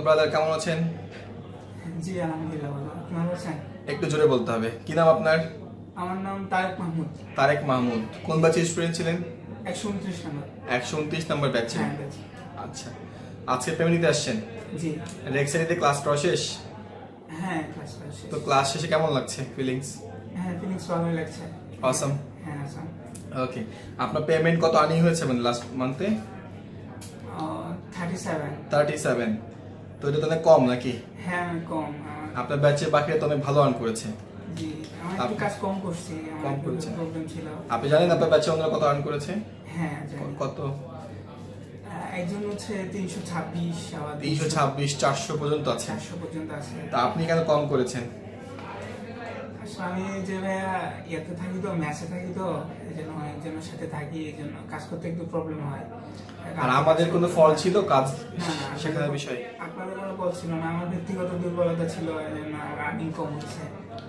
Brother, কেমন আছেন? জি আলহামদুলিল্লাহ ভালো। আপনি ভালো আছেন? একটু জোরে বলতে হবে। কি নাম আপনার? আমার নাম তারেক মাহমুদ। তারেক মাহমুদ। কোন ব্যাচের স্টুডেন্ট ছিলেন? 129 নম্বর। 129 নম্বর ব্যাচে। হ্যাঁ ব্যাচ। আচ্ছা, আজকে ফ্যামিলিতে আসছেন? জি। রেক্সারিতে ক্লাস করা শেষ? হ্যাঁ ক্লাস শেষ। তো ক্লাস শেষে কেমন লাগছে ফিলিংস? হ্যাঁ ফিলিংস ভালোই লাগছে। অসাম। হ্যাঁ আসাম। ওকে, আপনার পেমেন্ট কত আর্নিং হয়েছে মানে লাস্ট মান্থে? 37। 37। তো এটা তো অনেক কম নাকি? হ্যাঁ কম। আপনার ব্যাচে বাকিরা তো অনেক ভালো আর্ন করেছে। জি আমি একটু কাজ কম করছি, কম আমার করেছেন? প্রবলেম ছিল। আপনি জানেন আপনার ব্যাচে অন্যরা কত আর্ন করেছে? হ্যাঁ জানি। কত? একজন হচ্ছে 326, আবার 326, 400 পর্যন্ত আছে। 400 পর্যন্ত আছে। তা আপনি কেন কম করেছেন? আসলে আমি যে ভাইয়া ইয়েতে থাকি তো, ম্যাচে থাকি তো, এই জন্য একজনের সাথে থাকি, এই জন্য কাজ করতে একটু প্রবলেম হয়। আর আমাদের কোনো ফল ছিল কাজ না না শেখানোর বিষয়ে? আপনাদের কোনো ফল ছিল না, আমার ব্যক্তিগত দুর্বলতা ছিল, এই জন্য আর্নিং কম হচ্ছে।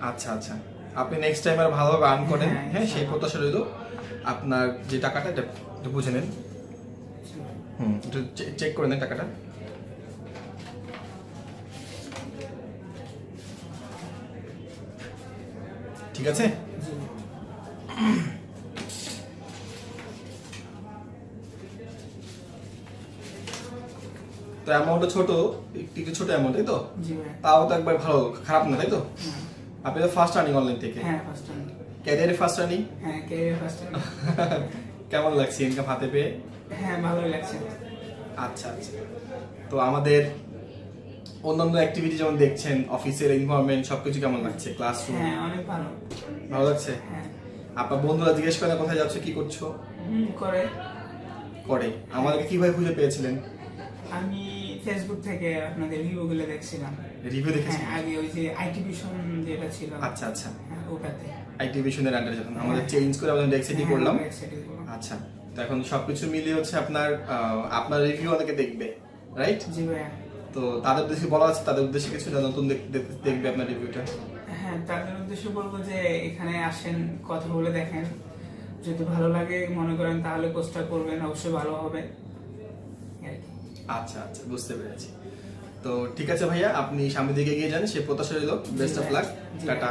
আচ্ছা আচ্ছা, আপনি নেক্সট টাইম আর ভালোভাবে আর্ন করেন। হ্যাঁ, হ্যাঁ, সেই প্রত্যাশা রইল। আপনার যে টাকাটা এটা একটু বুঝে নেন। একটু চেক করে নেন টাকাটা। ঠিক আছে। জি। তো অ্যামাউন্টটা ছোট, একটু ছোট অ্যামাউন্ট, তাই তো? জি ভাই। তাও তো একবার ভালো, খারাপ না, তাই তো? হ্যাঁ। আপনি তো ফার্স্ট আর্নিং অনলাইন থেকে। হ্যাঁ ফার্স্ট টাইম। ক্যারিয়ারে ফার্স্ট আর্নিং। হ্যাঁ ক্যারিয়ার ফার্স্ট টাইম। কেমন লাগছে ইনকাম হাতে পেয়ে? হ্যাঁ ভালোই লাগছে। আচ্ছা আচ্ছা, তো আমাদের অন্যান্য অ্যাক্টিভিটি যেমন দেখছেন, অফিসের এনভায়রনমেন্ট সবকিছু কেমন লাগছে? ক্লাসরুম হ্যাঁ অনেক ভালো। ভালো লাগছে? হ্যাঁ। আপনার বন্ধুরা জিজ্ঞেস করে কোথায় যাচ্ছ, কি করছো? করে। করে। আমাদেরকে কিভাবে খুঁজে পেয়েছিলেন? আমি ফেসবুক থেকে আপনাদের রিভিউগুলো দেখছিলাম। রিভিউ দেখেছেন? হ্যাঁ আগে ওই যে আইটি ভিশন যেটা ছিল। আচ্ছা আচ্ছা, হ্যাঁ ওটাতে। আইটি ভিশনের আন্ডারে যখন আমাদের চেঞ্জ করে আমাদের ডেক্সিটি হ্যাঁ, করলাম। website এ করলাম। আচ্ছা, তো এখন সবকিছু মিলিয়ে হচ্ছে আপনার আপনার রিভিউ অনেকে দেখবে, রাইট? জি ভাইয়া। তো তাদের উদ্দেশ্যে বলা আছে, তাদের উদ্দেশ্যে কিছু যারা নতুন দেখবে আপনার রিভিউটা? হ্যাঁ তাদের উদ্দেশ্যে বলবো যে এখানে আসেন, কথা বলে দেখেন, যদি ভালো লাগে মনে করেন তাহলে পোস্টটা করবেন, অবশ্যই ভালো হবে এই আর কি। আচ্ছা আচ্ছা, বুঝতে পেরেছি। তো ঠিক আছে ভাইয়া, আপনি সামনের দিকে এগিয়ে যান, সে প্রত্যাশা রইল। Best of luck. G. Tata.